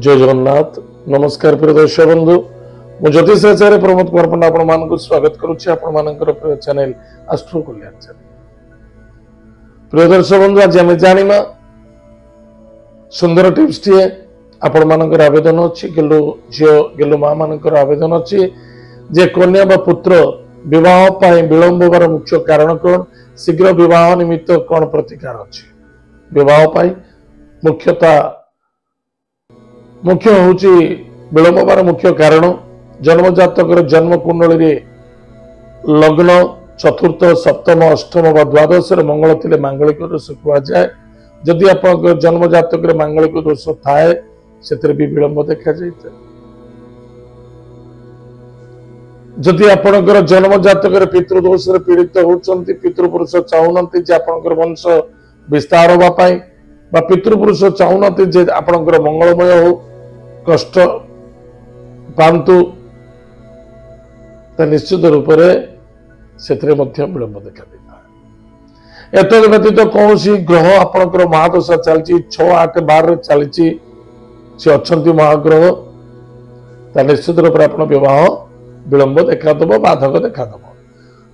जय जगन्नाथ नमस्कार प्रिय दर्शक बंधु मु ज्योतिष आचार्य प्रमोद कुमार पंडा आपण मानक स्वागत करुच्ची आपण मानकर प्रिय चैनल एस्ट्रो कल्याण चैनल। प्रिय दर्शक बंधु आज आम जानिमा सुंदर टिप्स टी आपण मानकर आवेदन अच्छी गेलु झियो गेलु माँ मानकर आवेदन अच्छी जे कन्या बा पुत्र विवाह पाई विलंब होबार मुख्य कारण कौन शीघ्र विवाह निमित्त कौन प्रतिकार अच्छी विवाह पाई मुख्य हूँ विलंबार मुख्य कारण जन्म जातक जन्म कुंडली लग्न चतुर्थ सप्तम अष्टम व द्वादश मंगल थे मांगलिक दोष कहुए जदि आप जन्म जातक मांगलिक दोष थाए से भी विलंब देखा जाए जदि आपणकर जन्म जातक पितृदोष पीड़ित होती पितृपुरुष चाहूना आपणकर वंश विस्तार होगापाई पितृपुरुष चाहूना आपणकर मंगलमय हो कष्ट पांतु निश्चित रूप से विलंब देखा देता एतद व्यतीत कौन ग्रह आपणकर महादशा चलती 6, 8, 12 चलती से अच्छा महाग्रह निश्चित रूप से विवाह विलंब देखादब बाधक देखादब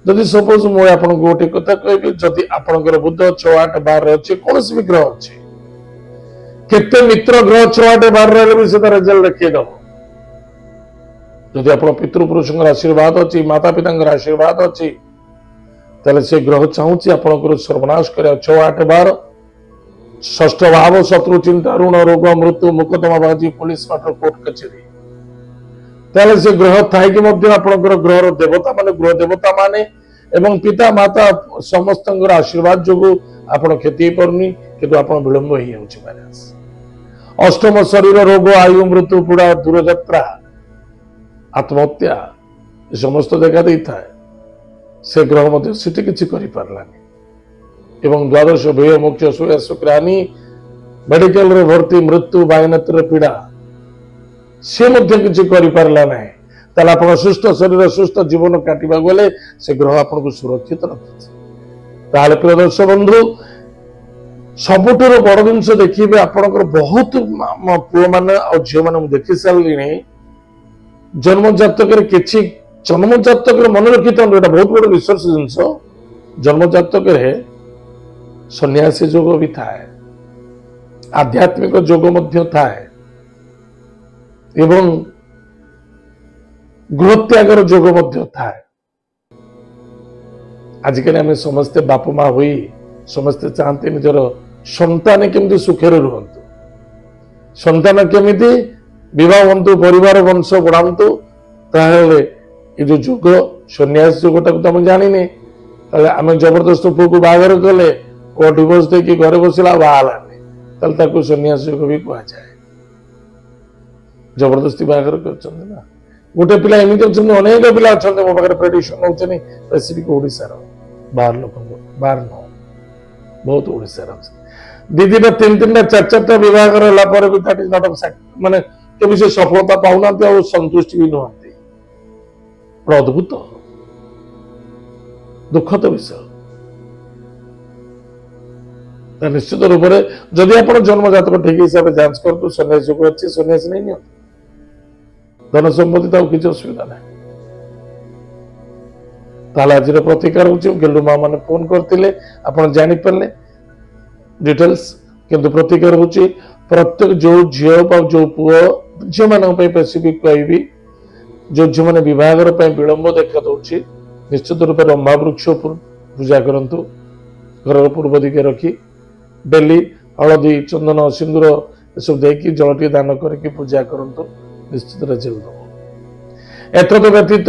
जदि सपोज मुझे आपको गोटे कथा कहबी जदि आपणकर बुध 6, 8, 12 अच्छे कौन भी ग्रह अच्छे केते मित्र ग्रह 6, 8, 12 रहे भी से रिजल्ट देखिएदब जदि आप पितृपुरुष आशीर्वाद अच्छी माता पिता आशीर्वाद अच्छी से ग्रह चाहूँगी आपंकर सर्वनाश कर 6, 8, 12 षष्ठ भाव शत्रु चिंता ऋण रोग मृत्यु मुकदमा बाजी पुलिस मैटर कोर्ट कचेरी से ग्रह थी आपंकर ग्रहर देवता माने गृह देवता माने एवं पिता माता समस्त आशीर्वाद जो आप क्षति पारनी कि आप विलंब हो अष्टम शरीर रोग आयु मृत्यु पीड़ा दूरयात्रा आत्महत्या समस्त देखा दे था से ग्रह किसी पारानी एवं द्वादश व्यय मुख्य सूर्य शुक्रानी मेडिकल रे भर्ती मृत्यु वायुनेत्र पीड़ा सी किसी पारा ना आप सुस्थ शरीर सुस्थ जीवन काटा गले से ग्रह आपको सुरक्षित रखे प्रिय दर्शक बंधु सबुठ बड़ जिनस देखिए आपंकर बहुत पुओ मैंने झील मैंने देखी सारे जन्म जातक किसी जन्म जातक मन रखी था बहुत बड़ रिसर्च जिनस जन्म जातक सन्यासी जोग भी थाए आध्यात्मिक जोग थाए एवं गृहत्यागर जोग थाए आजिकल आम समस्ते बाप माँ हुई समस्ते चाहते निजर संतान केमती सुखे रुहतु संतान केमिति विवाह हूँ परिवार वंश बढ़ातु ये जो जुग सन्यास जुगटा तो आम जानी आम जबरदस्त पुओ को बाहर कले कोर्ट डिवोर्स देकी घरे बसला बाहर सन्यास जुग भी कह जाए जबरदस्ती बाहर कर गोटे पिला एमती अच्छा अनेक पिला अच्छा मो पाखे प्रेडिक्शन होती स्पेसिफिक ओडिशार बाहर लोक बाहर न बहुत ओडिशार दीदी 3-3टा 4-4टा विवाह कराला भी दैट इज नॉट माने कभी से सफलता पाऊना और संतुष्टि भी नुहति अद्भुत दुखद विषय निश्चित रूप से जदि आप जन्म जातक ठीक हिसाब से जांच कर सन्यास जो अच्छे सन्यास नहीं नि धन संपत्ति तो किसी असुविधा ना आज प्रतिकार हो गेलु माँ मैंने फोन करते आप जापारे डिटेल्स किंतु प्रतिकार हो प्रत्येक जो झील जो पुओ झी मान स्पेसिफिक कहबी जो झी मैंने विवाहर विलंब देखा दूसरी निश्चित रूप से रंभा वृक्ष पूजा करूँ घर पूर्व दिखे रखी डेली हलदी चंदन सिंदूर सब देकी जल टी दान करके पूजा करूँ निश्चित रिजल्ट दब एतद व्यतीत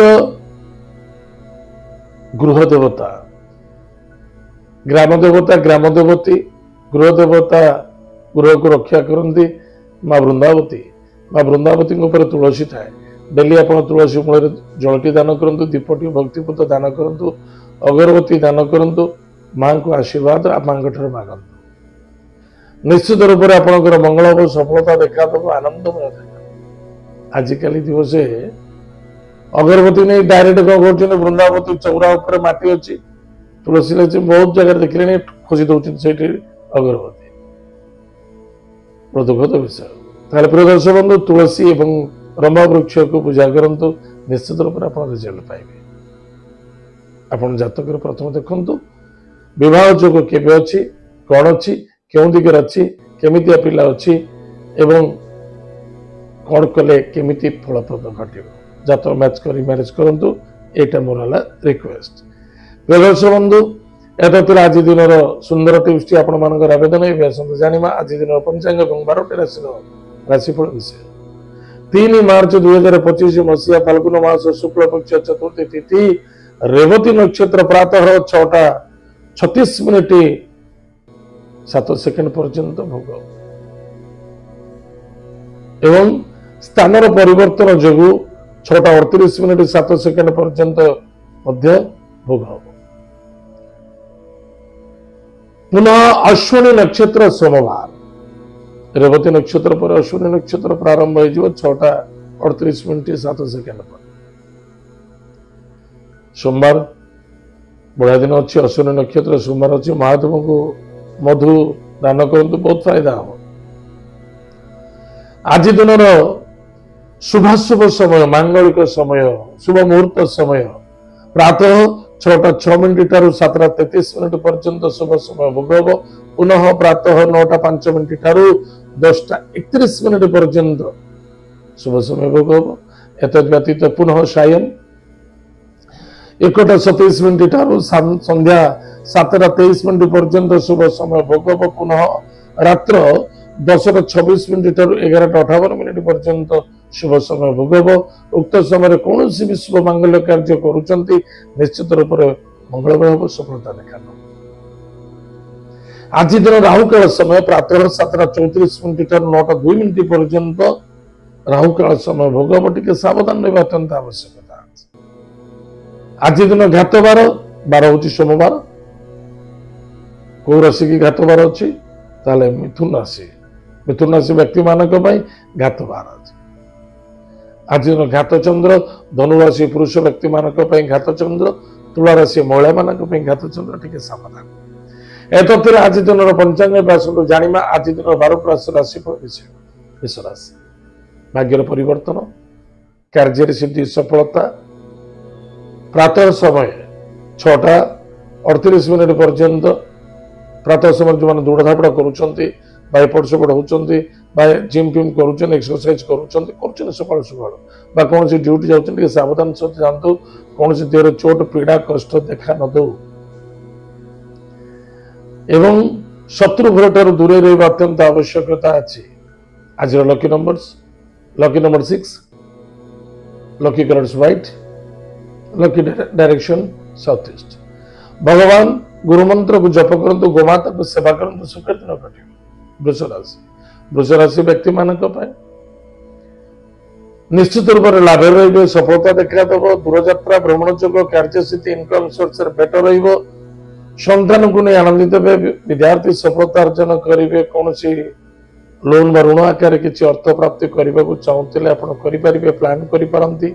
गृह देवता ग्राम देवती गृह देवता गृह को रक्षा करती माँ वृंदावती तुलसी थाए डेली आप तुलसी मूल जलटी दान करूँ दीपटी भक्तिपुत दान करूँ अगरबत्ती दान करूँ माँ को आशीर्वाद माँ मांगतु निश्चित रूप से आपंकर मंगल सफलता देखा दब आनंदमय देखा आजिकल दिवस अगरबत्ती नहीं डायरेक्ट कौन कर वृंदावती चौरा उपर माटी अच्छी तुलसी लगी बहुत जगह देखिए खोजी दौरान अगरबत्ती दुखद विषय ताहले प्रिय दर्शक बंधु तुलसी एवं रंभा वृक्ष को पूजा करंतु निश्चित रूप से आपण रिजल्ट पाइबे। आपण जातक प्रथम देखंतु विवाह जोग केबे अछि कोन अछि केउ दिगर अछि केमितिया पिला अछि एवं कोन कले केमिति फलप्रद घटिबो जातक मैच करी मैरिज करंतु एटा मोर हला रिक्वेस्ट। प्रिय दर्शक बंधु एत आज दिन सुंदर टिप्स आपण मानकर आवेदन ए जानिमा आज दिन पंचांग एवं 12टी राशिफल विषय 3 मार्च 2025 मसीहा फाल्गुन मास शुक्ल पक्ष चतुर्थी तिथि रेवती नक्षत्र प्रातः 6:36 7 पर्यंत भोग एवं स्थानर परिवर्तन जोगु 6:38 7 पर्यंत मध्य भोग हो। पुनः अश्विनी नक्षत्र सोमवार रेवती नक्षत्र पर अश्विनी नक्षत्र प्रारंभ हो 6:38 7 पर सोमवार बढ़िया दिन अच्छी अश्विनी नक्षत्र सोमवार अच्छी महादेव को मधु दान करंतु बहुत फायदा हो। आज दिन शुभाशुभ समय मांगलिक समय शुभ मुहूर्त समय प्रातः 6:06 ठारू 7:33 पर्यंत शुभ समय भोग हो। पुनः प्रातः 9:05 ठारू 10:31 पर्यंत शुभ समय भोग हो। एतद व्यतीत पुनः सायं 1:27 ठारू संध्या 7:23 पर्यंत शुभ समय भोग हो। पुनः रात्र 10:26 ठारू 11:58 पर्यंत शुभ समय भोग हो। उक्त समय कौन भी शुभ मांगल्य कार्य करुचंती निश्चित रूप से मंगलमय हो सफलता देखा। आज दिन राहुकाल समय प्रातः 7:34 ठारू 9:02 पर्यंत राहुकाल समय भोग हो। टिके सावधान रहा अत्यंत आवश्यकता। आज दिन घात बार हूँ सोमवार कौ राशि की घात बार अच्छी ताले मिथुन राशि व्यक्ति मानक घात बार अच्छी। आज दिन घात चंद्र धनुराशि पुरुष व्यक्ति मानक घात चंद्र तुला राशि महिला मानक घात चंद्र टिके सावधान। एतथ्य आज दिन पंचांग जानिमा आज दिन 12 राशिफल विषय राशि भाग्यर परिवर्तन कार्य सिद्धि सफलता प्रातः समय 6:38 पर्यंत प्रातः समय जो मैंने दौड़ धापड़ा करुँच सेपट होती जिम फिम कर एक्सरसाइज कर सकाल सकाल कौन ड्यूटी जाऊँ सावधान सहित जातु कौन देह चोट पीड़ा कष्ट देखा न दौ एवं शत्रु घर दूरे रहा अत्यंत आवश्यकता अच्छी। आज lucky number 6 lucky colours white lucky direction south east. भगवान गुरु मंत्र को जप करंतु गोमाता को सेवा करंतु सुखद न घटे। वृष राशि व्यक्ति मानक निश्चित रूप से लाभ रही सफलता देखा देव दूर यात्रा भ्रमण जोग कार्यसिद्धि इनकम सोर्स बेटर रही संतान को नहीं आनंदित हे विद्यार्थी सफलता अर्जन करेंगे कौन लोन ऋण आकार किसी अर्थ प्राप्ति करने को चाहते आप प्लां करती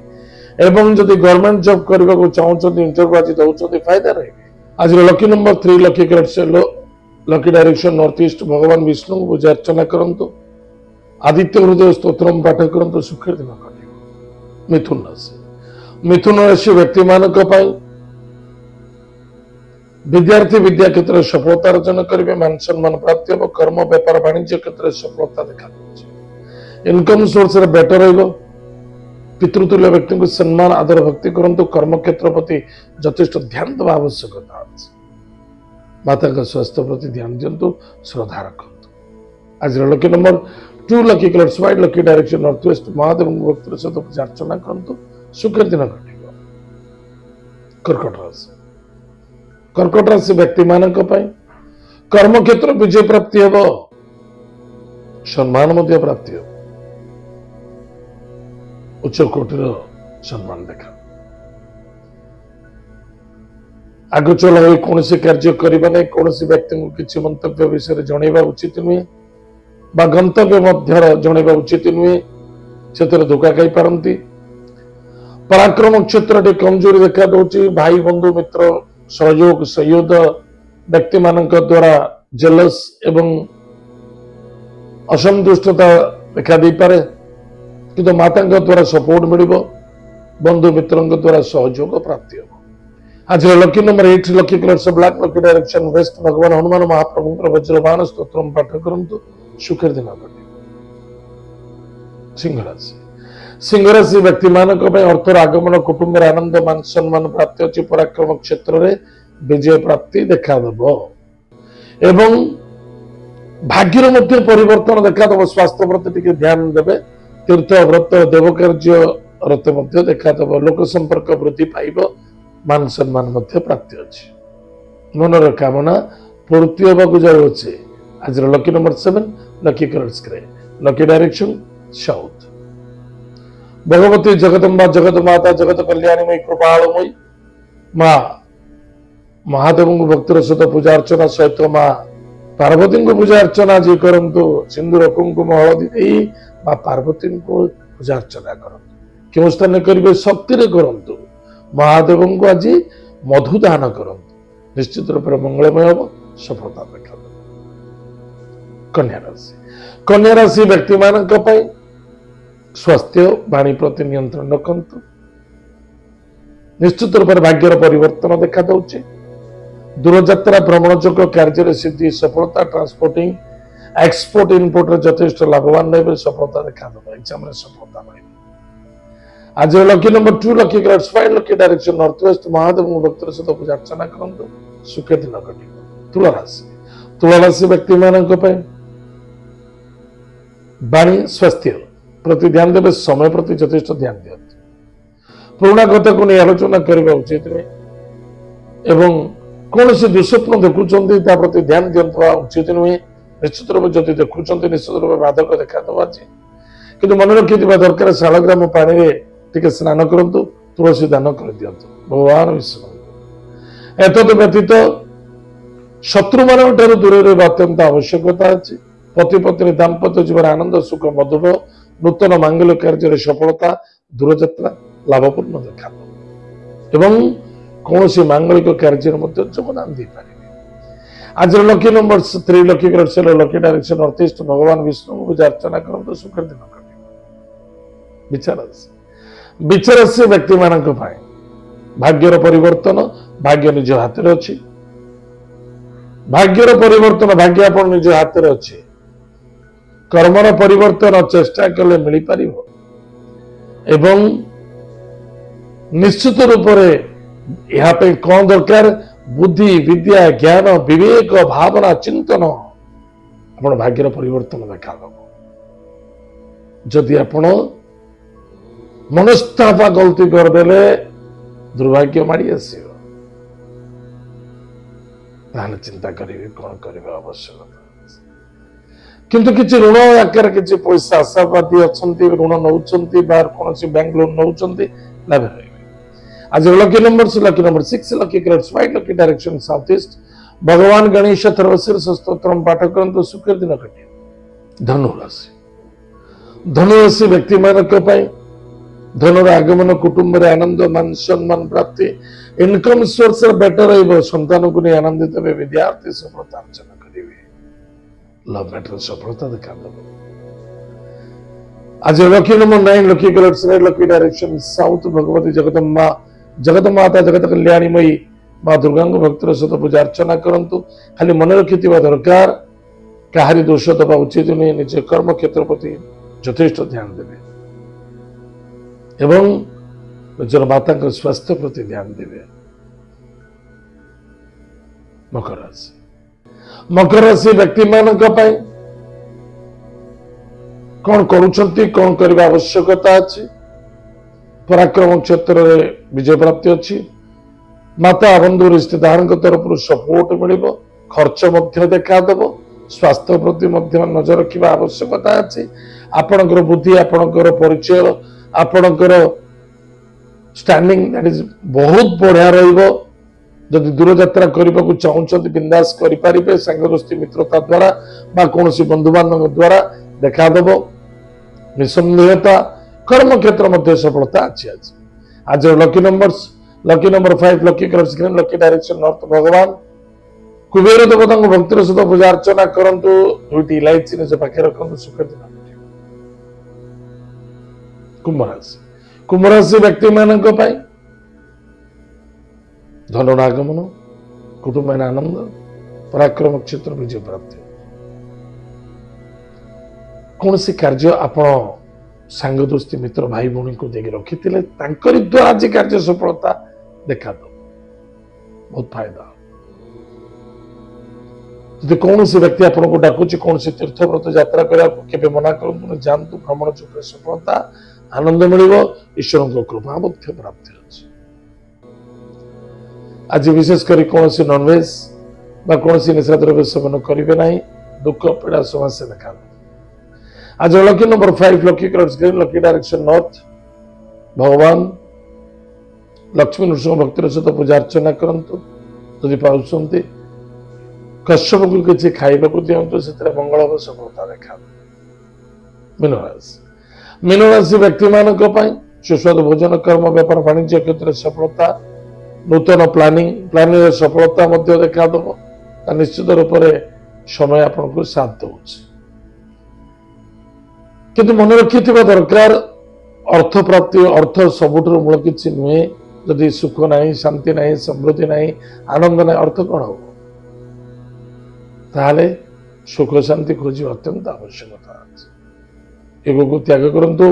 एवं जदि गवर्नमेंट जॉब करने को चाहते इंटरव्यू आज दौरान फायदा रहे। आज lucky number 3 lucky lucky direction north east भगवान विष्णु को पूजा अर्चना करंतु आदित्य हृदय स्तोत्र पाठ करंतु सुखर दिन कटे। मिथुन राशि व्यक्ति मानक विद्यार्थी विद्या क्षेत्र में सफलता अर्जन करेंगे मान सम्मान प्राप्ति हम कर्म व्यापार वाणिज्य क्षेत्र में सफलता देखा। इनकम सोर्स बेटर रही पितृतुल्य व्यक्ति को सम्मान आदर भक्ति करंतु कर्म क्षेत्र प्रति यथेष्ट ध्यान देवा आवश्यकता अच्छी। माता का स्वास्थ्य प्रति ध्यान दिंतु श्रद्धा रखु। आज lucky number 2 lucky colours white lucky direction north west Mahadev भक्ति सहित पूजा अर्चना करंतु सुखर दिन घटिबो। कर्कट राशि व्यक्ति मानक कर्म क्षेत्र विजय प्राप्ति हे सम्मान प्राप्ति हो उच्च कोटिर सम्मान देखा। आग चल कौन कार्य करने नहीं कौन व्यक्ति को किसी मंतव्य विषय जनवा उचित नुहे गंतव्य जनवा उचित नुहे से धोखा खाई पारती। पराक्रम क्षेत्र कमजोरी देखा दूसरी भाई बंधु मित्र सहयोग सहयोग व्यक्ति मान द्वारा जेलस एवं असंतुष्टता देखा दे पारे किंतु माता द्वारा सपोर्ट मिल बंधु मित्रों द्वारा सहयोग प्राप्ति हो आज लकी नंबर 8 लकी कलर से ब्लैक लकी डायरेक्शन वेस्ट भगवान हनुमान महाप्रभु वज्रबाण स्तोत्र पाठ करंतु सुखर दिन कटे सिंह राशि व्यक्ति मानक अर्थर आगमन कुटुंब आनंद मान सम्मान प्राप्ति अच्छी पराक्रम क्षेत्र में विजय प्राप्ति देखा एवं भाग्यर मध्य परिवर्तन देखा स्वास्थ्य प्रति टिके ध्यान देवे तीर्थ व्रत देव कार्य रत मध्य देखा लोक संपर्क वृद्धि पाइब मान सम्मान मध्य प्राप्ति अच्छी मनर कामना पूर्ति होगा जाऊे आज lucky number 7 lucky colours grey lucky direction south Bhagwati Jagdamba जगत माता जगत कल्याणमयी कृपालमयी माँ महादेव भक्तर सहित पूजा अर्चना सहित माँ पार्वती को पूजा अर्चना जी करंतु सिंदूर कुंकुम हलदी माँ पार्वती को पूजा अर्चना करंतु क्यों स्थान करेंगे शक्ति करंतु महादेव को आज मधु दान करंतु निश्चित रूप से मंगलमय हम सफलता देखा कन्या राशि व्यक्ति मानक स्वास्थ्य वाणी प्रति नियंत्रण रखंतु निश्चित रूप से भाग्यर परिवर्तन देखा दौचे दूरयात्रा भ्रमण जोग कार्य सिद्धि सफलता ट्रांसपोर्टिंग एक्सपोर्ट इनपोर्ट यथेष्ट लाभवान रहे सफलता देखा एग्जाम सफलता मिले आज lucky number 2 lucky colours 5 lucky direction north west Mahadev भक्तर सहित पूजा अर्चना करंतु सुख दिन कटे तुला राशि व्यक्ति मानक वाणी स्वास्थ्य प्रति ध्यान देवे समय प्रति यथेष्ट ध्यान दियंतु पुराणा कथा को नहीं आलोचना करबा उचित एवं कौन से दुस्वप्न देखुंत प्रति ध्यान दिंतु उचित नुहे निश्चित रूप जदि देखुंत निश्चित रूप बाधक देखा दबा कि मन रखी दरकार शालग्राम पानी टिके स्नान करंतु तुलसी दान कर दियंतु भगवान विष्णु एतद व्यतीत शत्रु मान दूर रहा अत्यंत आवश्यकता अच्छी पति पत्नी दाम्पत्य जीवन आनंद सुख मधुर नूतन मांगल्य कार्य सफलता दूरयात्रा लाभपूर्ण देखा एवं कौन सी मांगलिक कार्य योगदान दे पारे आज lucky number 3 lucky colour lucky direction north east भगवान विष्णु पूजा अर्चना करंतु सुखर दिन कटे विचार से व्यक्ति मानक भाग्यर परिवर्तन भाग्य निज हाथ में अच्छी भाग्यर परिवर्तन भाग्य आप निज हाथ में अच्छे कर्मर परिवर्तन चेष्टा कले मिल पार एवं निश्चित रूप से यहाँ कौन दरकार बुद्धि विद्या ज्ञान विवेक भावना चिंतन आप भाग्यर परिवर्तन देखा जदि आपण मनस्तापा गलती करदे दुर्भाग्य माड़ी आस चिंता करेंगे कौन करने आवश्यकता किंतु किसी ऋण आकार किसी पैसा आशावादी अच्छा ऋण नौ कौन बैंक लोन नौ लाभ रहे आज lucky number 6 lucky colours 5 lucky direction south east भगवान गणेश सर्वशीर्ष स्तोत्र पाठ करंतु सुखर दिन कटे धनु राशि व्यक्ति मानक धनुर आगमन कुटुंब आनंद मान सम्मान प्राप्ति इनकम सोर्स बेटर रही संतान को नहीं आनंदित हे विद्यार्थी सफलता अर्जन करेंगे लव मैटर सफलता देखा आज lucky number 9 lucky colours red lucky direction south Bhagwati Jagdamba जगत माता जगत कल्याणीमयी माँ दुर्गा भक्तर सहित पूजा अर्चना करंतु खाली मन रखि दरकार कहारी दोष दबा उचित नहीं निज कर्म क्षेत्र प्रति यथेष्ट ध्यान देवे एवं निजर माता स्वास्थ्य प्रति ध्यान देवे मकर राशि व्यक्ति मानक कौन करुछंती कौन करने आवश्यकता अच्छी पराक्रम क्षेत्र में विजय प्राप्ति अच्छी माता बंधु रिश्तेदार तरफ सपोर्ट मिल खर्च देखा देव स्वास्थ्य प्रति नजर रखा आवश्यकता अच्छी आपणकर बुद्धि आपणकर परिचय आपणकर स्टैंडिंग दैट इज बहुत बढ़िया रही दूर यात्रा करने को चाहते बिंदास करें सांगोष्ठी मित्रता द्वारा कौन बंधु बांधव द्वारा देखादेव निसंदेहता कर्म क्षेत्र मध्य सफलता अच्छी आज lucky number 5 lucky colours green lucky direction north भगवान कुबेर देवता भक्तिर सहित पूजा अर्चना करंतु दुईटी इलायची निज पाखे रखु सुख दिन कुंभ राशि व्यक्ति मानक धन आगमन कुटुंब आनंद पराक्रम क्षेत्र विजय प्राप्ति कौन सी कार्य आपण सांग दोस्ती मित्र भाई भौणी को देख रखी द्वारा आज कार्य सफलता देखा दो बहुत फायदा यदि कौन सी व्यक्ति आपको डाकुची कौन सी तीर्थ व्रत यात्रा करने मना करूँ जातु भ्रमण चक्र सफलता आनंद मिल ईश्वर कृपा मुख्य प्राप्ति अच्छी आज विशेषकर कौन सी नॉनवेज कौन सी निशा द्रव्य सेवन करेंगे ना दुख पीड़ा समस्या देखा आज lucky number 5 lucky colour green lucky direction north भगवान लक्ष्मी नृसिंह भक्तिर सहित पूजा अर्चना करंतु यदि पाउछंती कश्यप को किसी खाइबा को दियंतु सेतरे मंगल हो सफलता देखा मीन राशि व्यक्ति मानक सुस्वादु भोजन कर्म व्यापार वाणिज्य क्षेत्र सफलता नूतन प्लानिंग सफलता देखा दब निश्चित रूप से समय आपको साथ दौर किंतु मन रखि दरकार अर्थ प्राप्ति अर्थ सबुठ मूल किसी नुहे जदि सुख ना शांति ना समृद्धि ना आनंद ना अर्थ कौन हम ताहले सुख शांति खोज अत्यंत आवश्यकता एगो को त्याग करंतु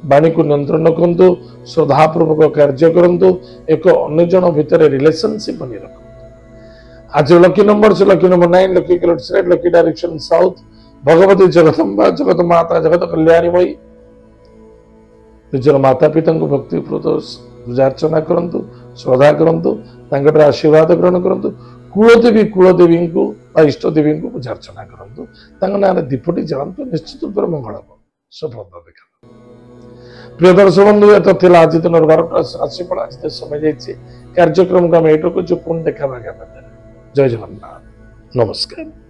वाणी को नियंत्रण करंतु श्रद्धापूर्वक कार्य करंतु एक अन्य जन भितर रिलेशनशिप बनी रखंतु आज lucky number 9 lucky colour red lucky direction south Bhagwati Jagdamba जगत माता जगत कल्याणीमयी निजर माता पिता को भक्ति पूजा अर्चना करंतु श्रद्धा करंतु आशीर्वाद ग्रहण करंतु कुलदेवी को इष्ट देवी को पूजा अर्चना करंतु ना दीपटी जलांतु निश्चित रूप मंगल हम सफलता देखा प्रिय दर्शक बंधु ये थिला आज दिन 12टा राशिफल आज समय जाइए कार्यक्रम को आम एटू पुणी देखा जय जगन्नाथ नमस्कार।